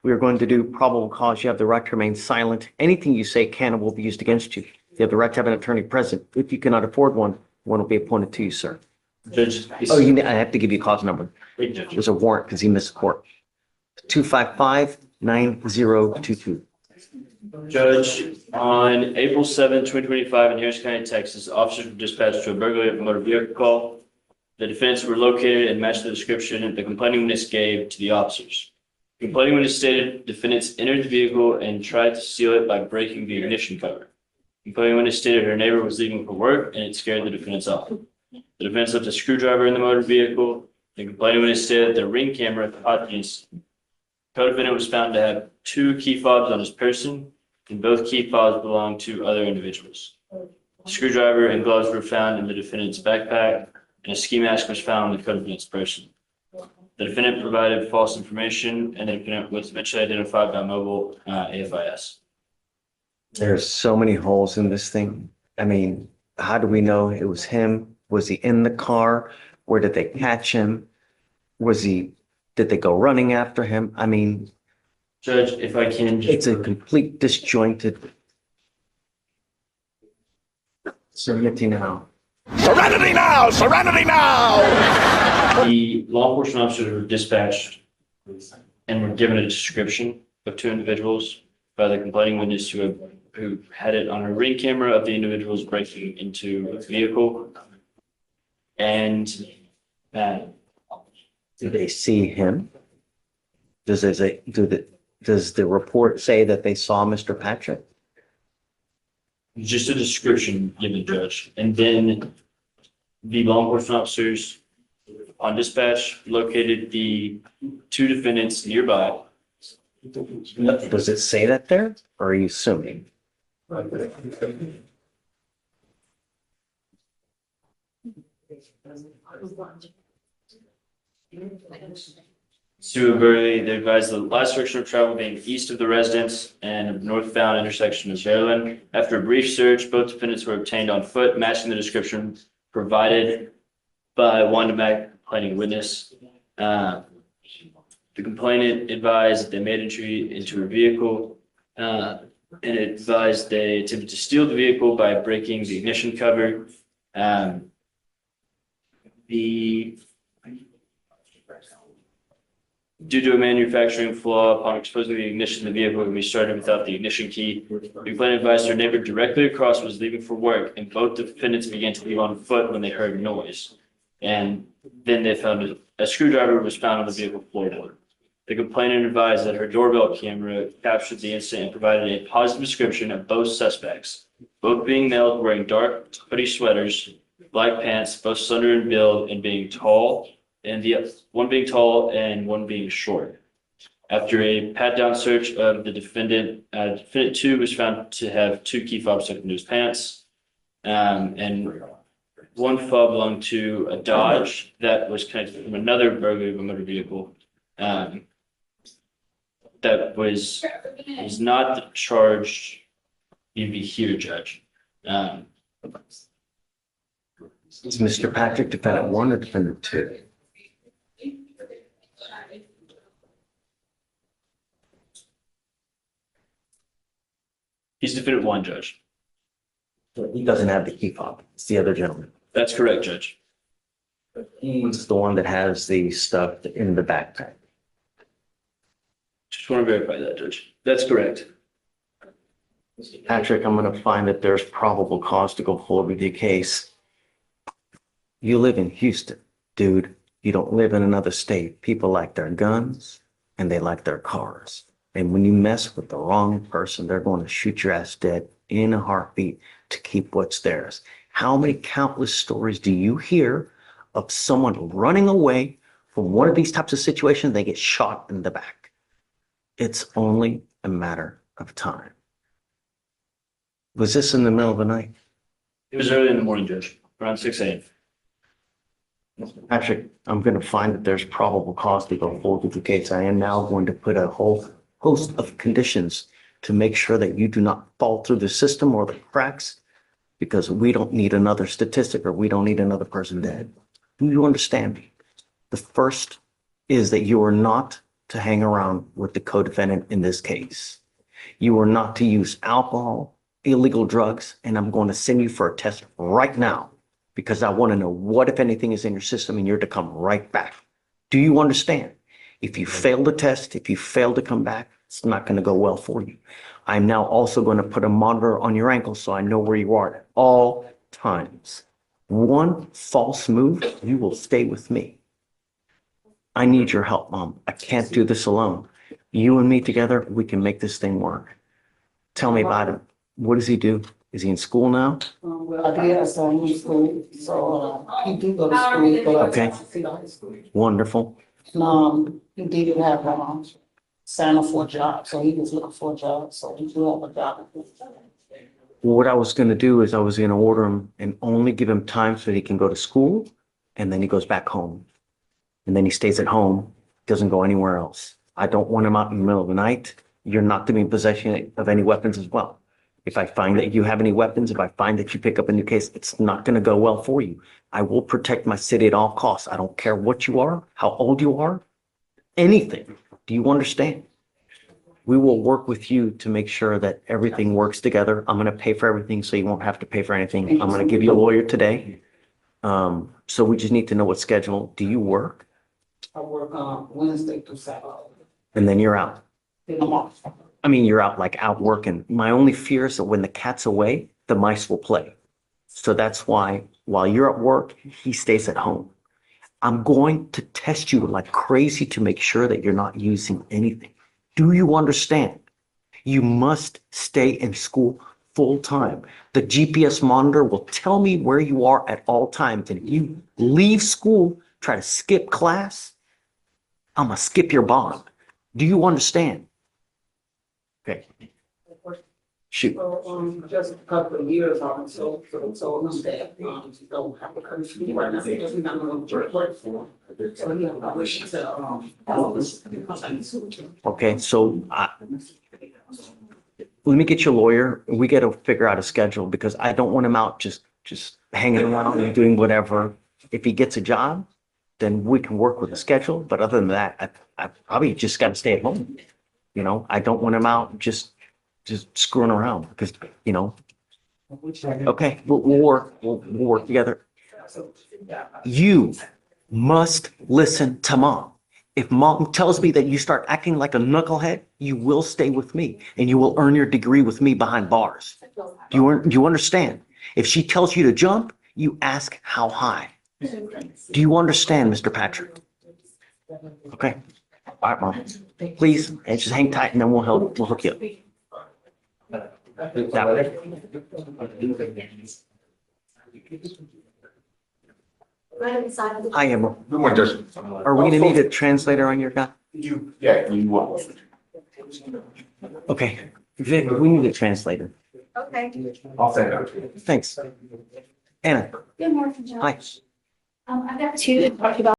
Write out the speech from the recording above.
We are going to do probable cause. You have the right to remain silent. Anything you say can and will be used against you. You have the right to have an attorney present. If you cannot afford one, one will be appointed to you, sir. Judge. Oh, I have to give you a cause number. There's a warrant because he missed court. 255-9022. Judge, on April 7, 2025 in Harris County, Texas, officers were dispatched to a burglary of a motor vehicle call. The defendants were located and matched the description the complaining witness gave to the officers. The complaining witness stated defendants entered the vehicle and tried to steal it by breaking the ignition cover. The complaining witness stated her neighbor was leaving for work and it scared the defendants off. The defendants left a screwdriver in the motor vehicle. The complaining witness stated the ring camera caught the incident. The co-defendant was found to have 2 key fobs on his person, and both key fobs belonged to other individuals. The screwdriver and gloves were found in the defendant's backpack, and a ski mask was found on the co-defendant's person. The defendant provided false information, and the defendant was eventually identified by mobile AFIS. There's so many holes in this thing. I mean, how do we know it was him? Was he in the car? Where did they catch him? Did they go running after him? I mean, Judge, if I can just... it's a complete disjointed. Serenity now. Serenity now! Serenity now! The law enforcement officers were dispatched and were given a description of 2 individuals by the complaining witness who had it on a ring camera of the individuals breaking into a vehicle. And Do they see him? Does the report say that they saw Mr. Patrick? just a description given, Judge. And then the law enforcement officers on dispatch located the 2 defendants nearby. Does it say that there, or are you assuming? To Burley, they advised the last direction of travel being east of the residence and northbound intersection of Maryland. After a brief search, both defendants were obtained on foot, matching the description provided by one complaining witness. The complainant advised that they made entry into a vehicle and advised they attempted to steal the vehicle by breaking the ignition cover. Due to a manufacturing flaw, upon exposing the ignition, the vehicle can be started without the ignition key. The complainant advised her neighbor directly across was leaving for work, and both defendants began to leave on foot when they heard noise. And then they found a screwdriver was found on the vehicle floorboard. The complainant advised that her doorbell camera captured the incident and provided a positive description of both suspects, both being males wearing dark hoodie sweaters, black pants, both slender in build and being tall, and the one being tall and one being short. After a pat-down search of the defendant, defendant 2 was found to have 2 key fobs stuck into his pants, and one fob belonged to a Dodge that was connected from another burglary of a motor vehicle. That was not the charge you'd be here, Judge. Is Mr. Patrick defendant 1 or defendant 2? He's defendant 1, Judge. He doesn't have the key fob. It's the other gentleman. That's correct, Judge. He's the one that has the stuff in the backpack. Just want to verify that, Judge. That's correct. Patrick, I'm going to find that there's probable cause to go forward with your case. You live in Houston, dude. You don't live in another state. People like their guns and they like their cars. And when you mess with the wrong person, they're going to shoot your ass dead in a heartbeat to keep what's theirs. How many countless stories do you hear of someone running away from one of these types of situations? They get shot in the back. It's only a matter of time. Was this in the middle of the night? It was early in the morning, Judge, around 6 a.m. Patrick, I'm going to find that there's probable cause to go forward with the case. I am now going to put a whole host of conditions to make sure that you do not fall through the system or the cracks, because we don't need another statistic or we don't need another person dead. Do you understand me? The first is that you are not to hang around with the co-defendant in this case. You are not to use alcohol, illegal drugs, and I'm going to send you for a test right now because I want to know what, if anything, is in your system, and you're to come right back. Do you understand? If you fail the test, if you fail to come back, it's not going to go well for you. I'm now also going to put a monitor on your ankle so I know where you are at all times. One false move, you will stay with me. I need your help, Mom. I can't do this alone. You and me together, we can make this thing work. Tell me about it. What does he do? Is he in school now? Well, yeah, so I'm in school, so he do go to school, but I Okay. can't see all his school. Wonderful. He did have, sign up for a job, so he was looking for a job, so he do have a job. What I was going to do is I was going to order him and only give him time so that he can go to school, and then he goes back home. And then he stays at home, doesn't go anywhere else. I don't want him out in the middle of the night. You're not to be in possession of any weapons as well. If I find that you have any weapons, if I find that you pick up a new case, it's not going to go well for you. I will protect my city at all costs. I don't care what you are, how old you are, anything. Do you understand? We will work with you to make sure that everything works together. I'm going to pay for everything so you won't have to pay for anything. I'm going to give you a lawyer today. So we just need to know what schedule. Do you work? I work on Wednesday through Saturday, And then you're out. then I'm off. I mean, you're out like out working. My only fear is that when the cat's away, the mice will play. So that's why while you're at work, he stays at home. I'm going to test you like crazy to make sure that you're not using anything. Do you understand? You must stay in school full time. The GPS monitor will tell me where you are at all times. And if you leave school, try to skip class, I'm gonna skip your bond. Do you understand? Okay. Shoot. So, just a couple of years on, so him that, you don't have a curfew right now, because we're not going to work for him. So, yeah, I wish to, Okay, so let me get you a lawyer. We got to figure out a schedule because I don't want him out just hanging around and doing whatever. If he gets a job, then we can work with a schedule. But other than that, I probably just got to stay at home. You know, I don't want him out just screwing around because, you know, okay, we'll work together. You must listen to Mom. If Mom tells me that you start acting like a knucklehead, you will stay with me and you will earn your degree with me behind bars. Do you understand? If she tells you to jump, you ask how high. Do you understand, Mr. Patrick? Okay. All right, Mom. Please, and just hang tight and then we'll hook you up. That way. Hi, Emma. Good morning, Judge. Are we gonna need a translator on your guy? You will. Okay, Vic, we need a translator. Okay. I'll send it out to you. Thanks. Anna, Good morning, Judge. hi. I've got two to talk about.